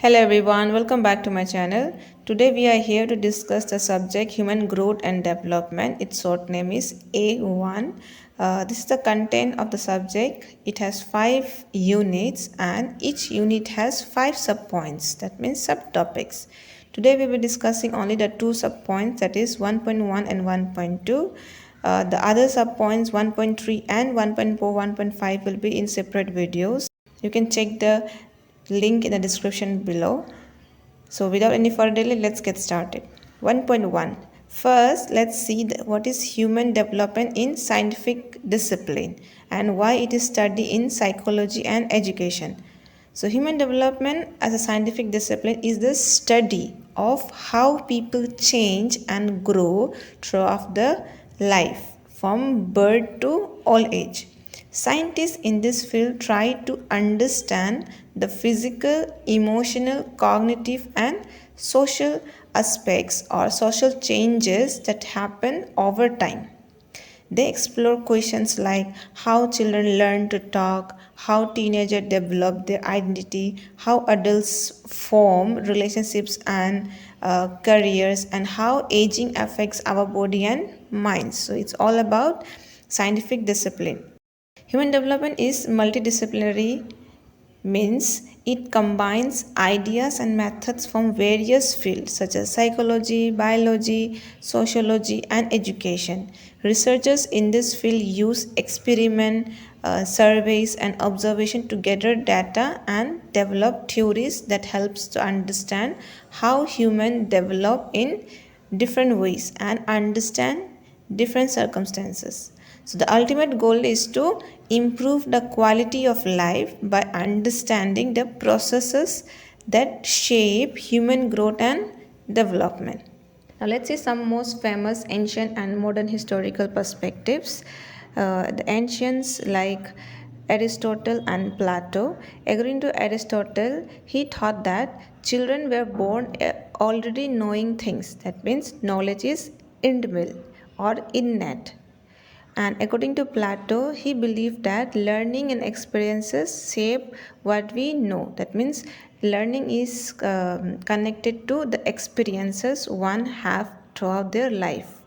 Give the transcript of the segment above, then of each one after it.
Hello everyone, welcome back to my channel. Today we are here to discuss the subject human growth and development. Its short name is A1. This is the content of the subject. It has 5 units and each unit has 5 subpoints, that means subtopics. Today we will be discussing only the 2 subpoints, that is 1.1 and 1.2. The other subpoints 1.3 and 1.4, 1.5 will be in separate videos. You can check the link in the description below. So without any further delay, let's get started. 1.1. First, let's see what is human development in scientific discipline and why it is studied in psychology and education. So human development as a scientific discipline is the study of how people change and grow throughout the life from birth to old age. Scientists in this field try to understand the physical, emotional, cognitive, and social aspects or social changes that happen over time. They explore questions like how children learn to talk, how teenagers develop their identity, how adults form relationships and careers, and how aging affects our body and minds. So it's all about scientific discipline. Human development is multidisciplinary, means it combines ideas and methods from various fields such as psychology, biology, sociology, and education. Researchers in this field use experiment, surveys, and observation to gather data and develop theories that helps to understand how humans develop in different ways and understand different circumstances. So, the ultimate goal is to improve the quality of life by understanding the processes that shape human growth and development. Now, let's see some most famous ancient and modern historical perspectives. The ancients like Aristotle and Plato. According to Aristotle, he thought that children were born already knowing things. That means knowledge is inbuilt or innate. And according to Plato, he believed that learning and experiences shape what we know. That means learning is connected to the experiences one have throughout their life.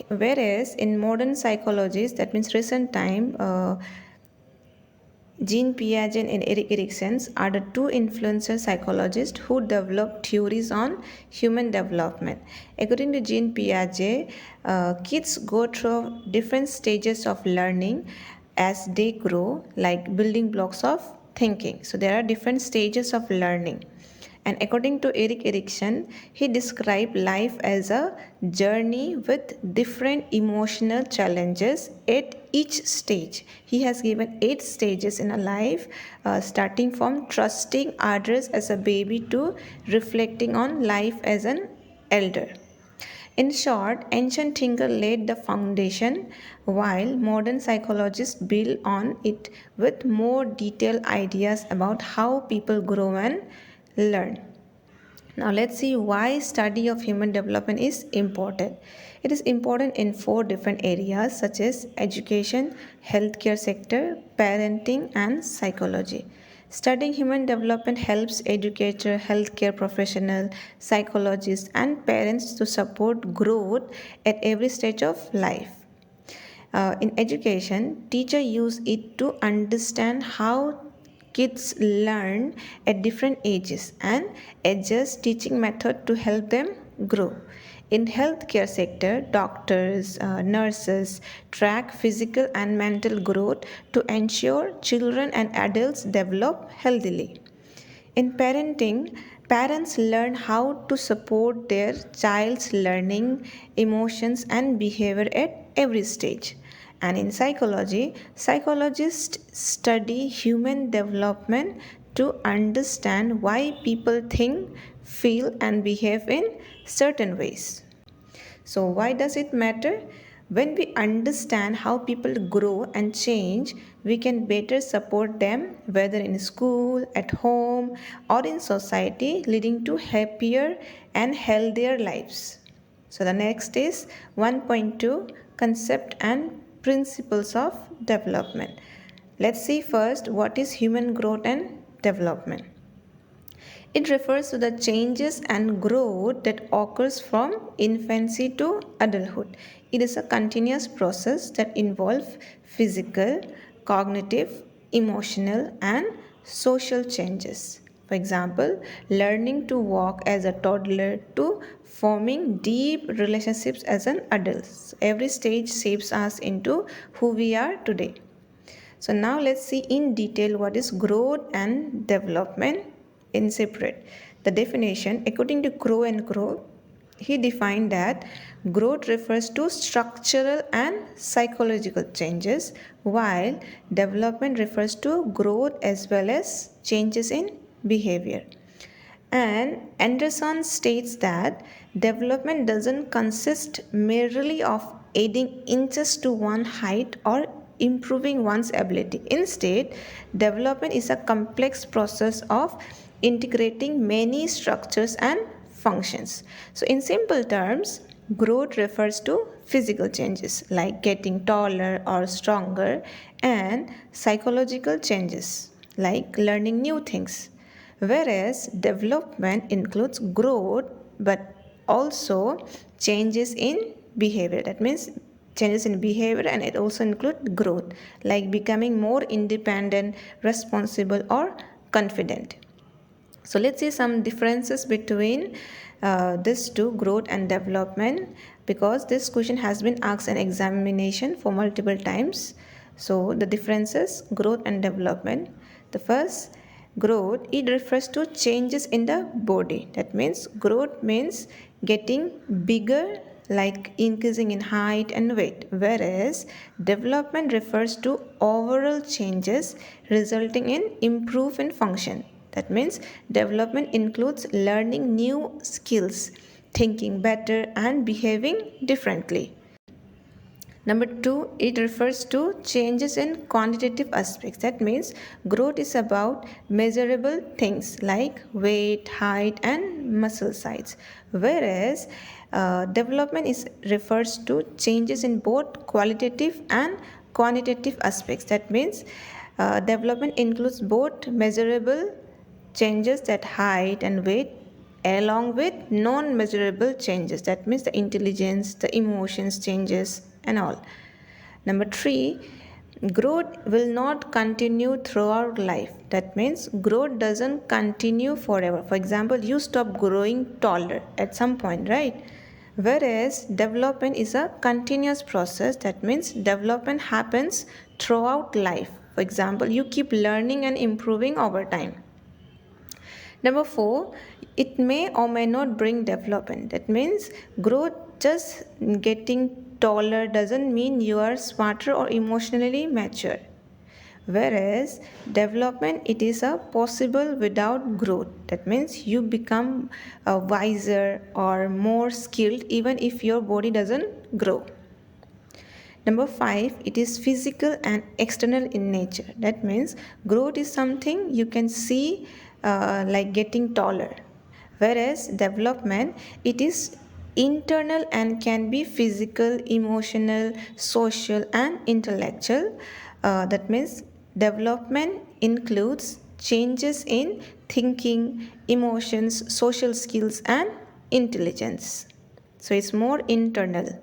Whereas in modern psychologies, that means recent time, Jean Piaget and Erik Erikson are the two influencer psychologists who developed theories on human development. According to Jean Piaget, kids go through different stages of learning as they grow, like building blocks of thinking. So there are different stages of learning. And according to Erik Erikson, he described life as a journey with different emotional challenges at each stage. He has given 8 stages in a life, starting from trusting others as a baby to reflecting on life as an elder. In short, ancient thinker laid the foundation while modern psychologists build on it with more detailed ideas about how people grow and learn. Now let's see why study of human development is important. It is important in 4 different areas such as education, healthcare sector, parenting and psychology. Studying human development helps educator, healthcare professional, psychologists and parents to support growth at every stage of life. In education, teacher use it to understand how kids learn at different ages and adjust teaching method to help them grow. In healthcare sector, doctors, nurses track physical and mental growth to ensure children and adults develop healthily. In parenting, parents learn how to support their child's learning, emotions, and behavior at every stage. And in psychology, psychologists study human development to understand why people think, feel, and behave in certain ways. So, why does it matter? When we understand how people grow and change, we can better support them, whether in school, at home, or in society, leading to happier and healthier lives. So, the next is 1.2 concept and principles of development. Let's see first what is human growth and development. It refers to the changes and growth that occurs from infancy to adulthood. It is a continuous process that involves physical, cognitive, emotional, and social changes. For example, learning to walk as a toddler to forming deep relationships as an adult. So every stage shapes us into who we are today. So now let's see in detail what is growth and development in separate. The definition, according to Crow and Crow, he defined that growth refers to structural and psychological changes, while development refers to growth as well as changes in behavior. And Anderson states that development doesn't consist merely of adding inches to one height or improving one's ability. Instead, development is a complex process of integrating many structures and functions. So, in simple terms, growth refers to physical changes like getting taller or stronger, and psychological changes like learning new things. Whereas development includes growth but also changes in behavior. That means changes in behavior, and it also includes growth like becoming more independent, responsible, or confident. So let's see some differences between these two, growth and development, because this question has been asked in examination for multiple times. So the differences, growth and development. The first, growth, it refers to changes in the body. That means growth means getting bigger, like increasing in height and weight, whereas development refers to overall changes resulting in improvement in function. That means development includes learning new skills, thinking better, and behaving differently. Number two, it refers to changes in quantitative aspects. That means growth is about measurable things like weight, height, and muscle size, whereas development refers to changes in both qualitative and quantitative aspects. That means development includes both measurable changes, that height and weight, along with non-measurable changes, that means the intelligence, the emotions changes, and all. Number three, growth will not continue throughout life. That means growth doesn't continue forever. For example, you stop growing taller at some point, right? Whereas development is a continuous process. That means development happens throughout life. For example, you keep learning and improving over time. Number four, it may or may not bring development. That means growth, just getting taller doesn't mean you are smarter or emotionally mature. Whereas development, it is a possible without growth. That means you become wiser or more skilled even if your body doesn't grow. Number five, it is physical and external in nature. That means growth is something you can see, like getting taller. Whereas development, it is internal and can be physical, emotional, social, and intellectual. That means development includes changes in thinking, emotions, social skills, and intelligence. So it's more internal.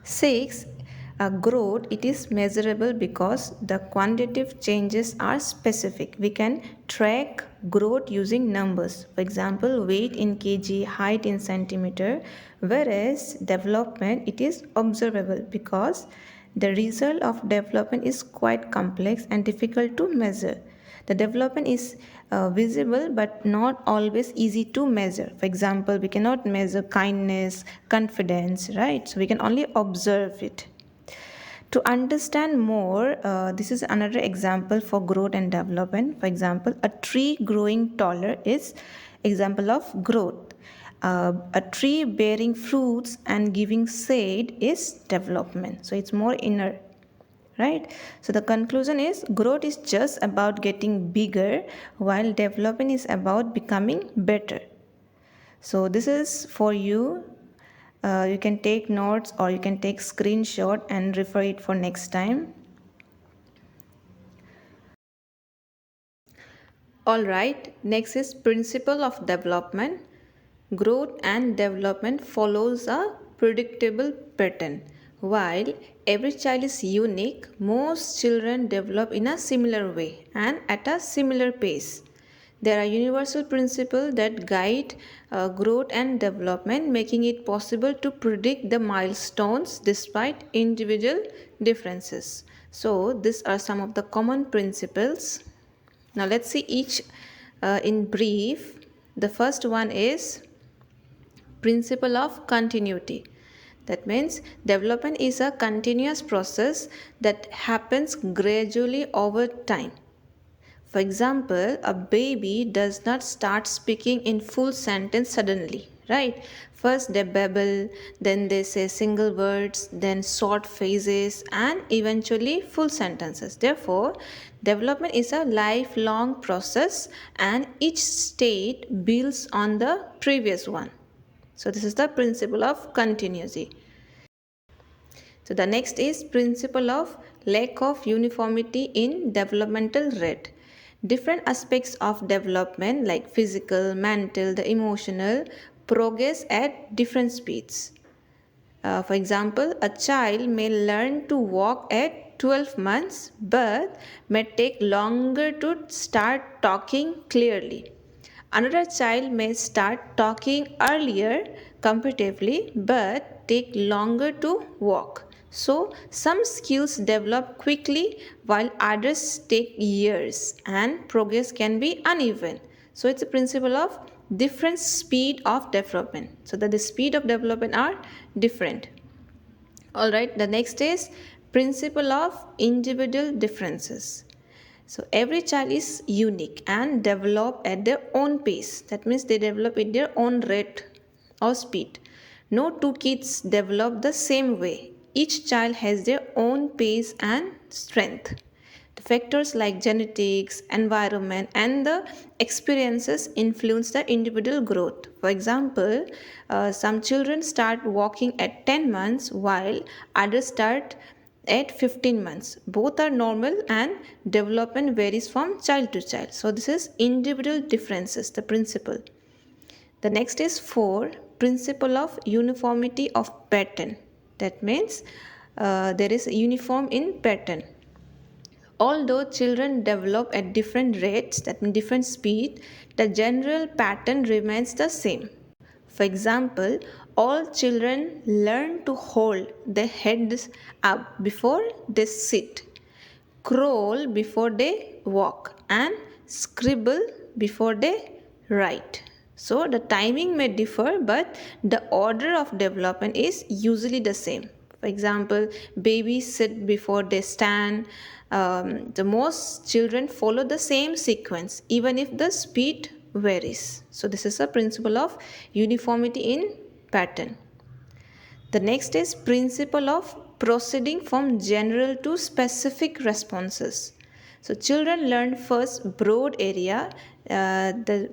6. Growth, it is measurable because the quantitative changes are specific. We can track growth using numbers. For example, weight in kg, height in centimeter, whereas development, it is observable because the result of development is quite complex and difficult to measure. The development is visible but not always easy to measure. For example, we cannot measure kindness, confidence, right? So we can only observe it. To understand more, this is another example for growth and development. For example, a tree growing taller is example of growth. A tree bearing fruits and giving shade is development. So it's more inner, right? So the conclusion is growth is just about getting bigger, while development is about becoming better. So this is for you. You can take notes or you can take screenshot and refer it for next time. All right, next is principle of development. Growth and development follows a predictable pattern. While every child is unique, most children develop in a similar way and at a similar pace. There are universal principles that guide growth and development, making it possible to predict the milestones despite individual differences. So, these are some of the common principles. Now, let's see each in brief. The first one is principle of continuity. That means development is a continuous process that happens gradually over time. For example, a baby does not start speaking in full sentence suddenly, right? First they babble, then they say single words, then short phrases, and eventually full sentences. Therefore, development is a lifelong process and each state builds on the previous one. So this is the principle of continuity. So the next is principle of lack of uniformity in developmental rate. Different aspects of development like physical, mental, the emotional progress at different speeds. For example, a child may learn to walk at 12 months but may take longer to start talking clearly. Another child may start talking earlier comparatively but take longer to walk. So, some skills develop quickly while others take years and progress can be uneven. So, it's a principle of different speed of development. So, that the speed of development are different. All right, the next is principle of individual differences. So every child is unique and develop at their own pace. That means they develop at their own rate or speed. No two kids develop the same way. Each child has their own pace and strength. The factors like genetics, environment, and the experiences influence the individual growth. For example, some children start walking at 10 months while others start at 15 months. Both are normal and development varies from child to child. So, this is individual differences, the principle. The next is 4 principle of uniformity of pattern. That means there is a uniform in pattern. Although children develop at different rates, that means different speed, the general pattern remains the same. For example, all children learn to hold their heads up before they sit, crawl before they walk, and scribble before they write. So, the timing may differ, but the order of development is usually the same. For example, babies sit before they stand. The most children follow the same sequence, even if the speed varies. So, this is a principle of uniformity in pattern. The next is principle of proceeding from general to specific responses. So children learn first broad area, the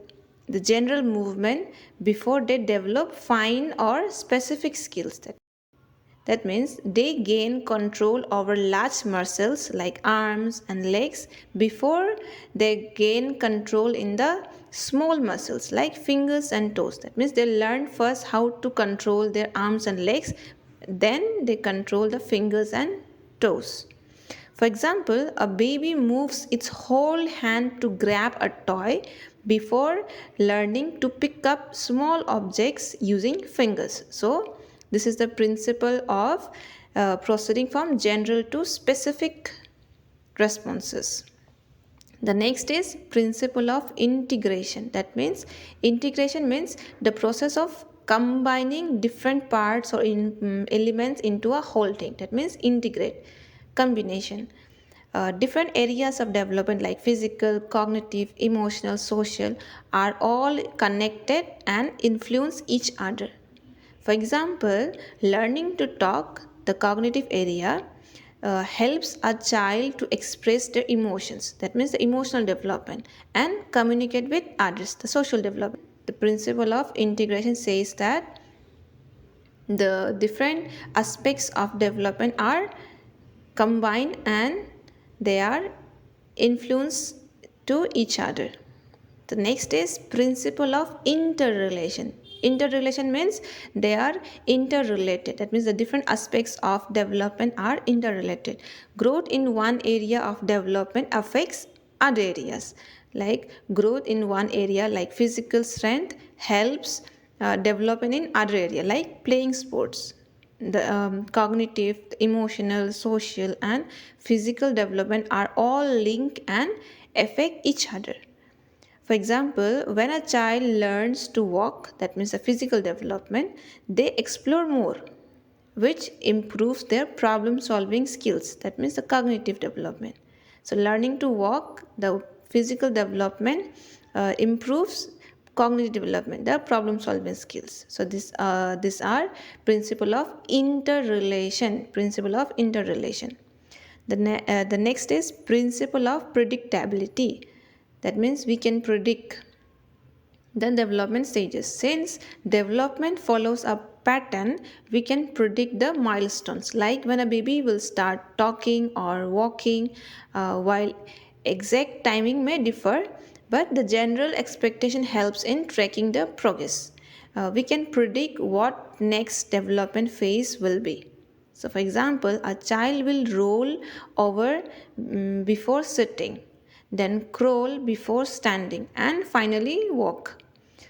general movement before they develop fine or specific skills. That means they gain control over large muscles like arms and legs before they gain control in the small muscles like fingers and toes. That means they learn first how to control their arms and legs, then they control the fingers and toes. For example, a baby moves its whole hand to grab a toy before learning to pick up small objects using fingers. So, this is the principle of proceeding from general to specific responses. The next is principle of integration. That means integration means the process of combining different parts or elements into a whole thing. That means integrate, combination. Different areas of development like physical, cognitive, emotional, social are all connected and influence each other. For example, learning to talk, the cognitive area, helps a child to express their emotions. That means the emotional development and communicate with others, the social development. The principle of integration says that the different aspects of development are combined and they are influenced to each other. The next is principle of interrelation. Interrelation means they are interrelated. That means the different aspects of development are interrelated. Growth in one area of development affects other areas. Like growth in one area like physical strength helps development in other area like playing sports. The cognitive, emotional, social and physical development are all linked and affect each other. For example, when a child learns to walk, that means a physical development, they explore more, which improves their problem solving skills, that means the cognitive development. So, learning to walk, the physical development improves cognitive development, the problem solving skills. So, these are principle of interrelation, principle of interrelation. The next is principle of predictability. That means we can predict the development stages. Since development follows a pattern, we can predict the milestones. Like when a baby will start talking or walking, while exact timing may differ, but the general expectation helps in tracking the progress. We can predict what next development phase will be. So, for example, a child will roll over before sitting, then crawl before standing, and finally walk.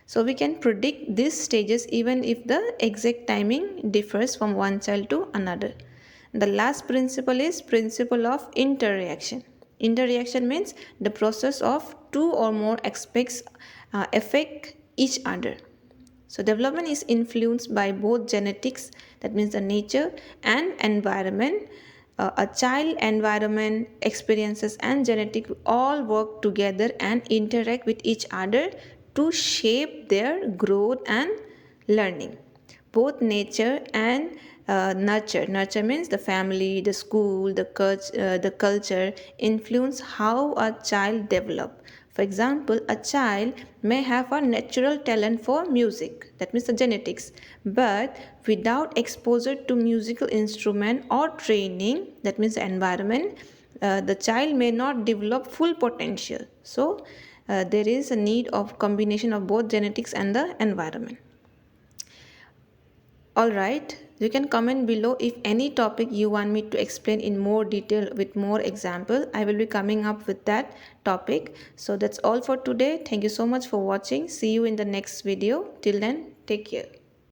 So, we can predict these stages even if the exact timing differs from one child to another. The last principle is principle of interreaction. Interreaction means the process of two or more aspects affect each other. So, development is influenced by both genetics, that means the nature, and environment. A child, environment, experiences, and genetic all work together and interact with each other to shape their growth and learning. Both nature and nurture. Nurture means the family, the school, the culture influence how a child develop. For example, a child may have a natural talent for music, that means the genetics, but without exposure to musical instrument or training, that means the environment, the child may not develop full potential. So, there is a need of combination of both genetics and the environment. Alright, you can comment below if any topic you want me to explain in more detail with more example. I will be coming up with that topic. So that's all for today. Thank you so much for watching. See you in the next video. Till then, take care.